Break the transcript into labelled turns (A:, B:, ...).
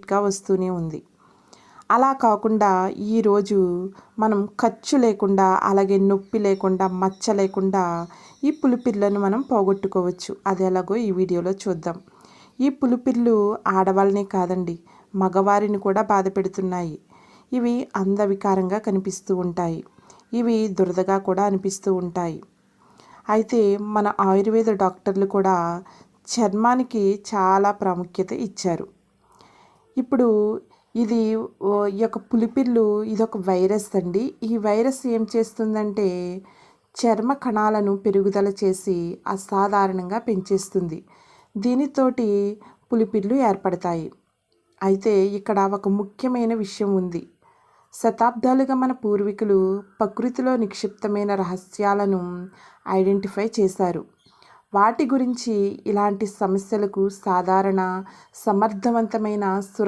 A: ఆటోమేటిక్గా వస్తూనే ఉంది. అలా కాకుండా ఈరోజు మనం ఖర్చు లేకుండా, అలాగే నొప్పి లేకుండా, మచ్చ లేకుండా ఈ పులిపిర్లను మనం పోగొట్టుకోవచ్చు. అది ఎలాగో ఈ వీడియోలో చూద్దాం. ఈ పులిపిర్లు ఆడవాళ్ళనే కాదండి, మగవారిని కూడా బాధ పెడుతున్నాయి. ఇవి అందవికారంగా కనిపిస్తూ ఉంటాయి. ఇవి దురదగా కూడా అనిపిస్తూ ఉంటాయి. అయితే మన ఆయుర్వేద డాక్టర్లు కూడా చర్మానికి చాలా ప్రాముఖ్యత ఇచ్చారు. ఇప్పుడు ఇది ఈ యొక్క పులిపిర్లు ఇదొక వైరస్ అండి. ఈ వైరస్ ఏం చేస్తుందంటే చర్మ కణాలను పెరుగుదల చేసి అసాధారణంగా పెంచేస్తుంది. దీనితోటి పులిపిర్లు ఏర్పడతాయి. అయితే ఇక్కడ ఒక ముఖ్యమైన విషయం ఉంది. శతాబ్దాలుగా మన పూర్వీకులు ప్రకృతిలో నిక్షిప్తమైన రహస్యాలను ఐడెంటిఫై చేశారు. వాటి గురించి ఇలాంటి సమస్యలకు సాధారణ, సమర్థవంతమైన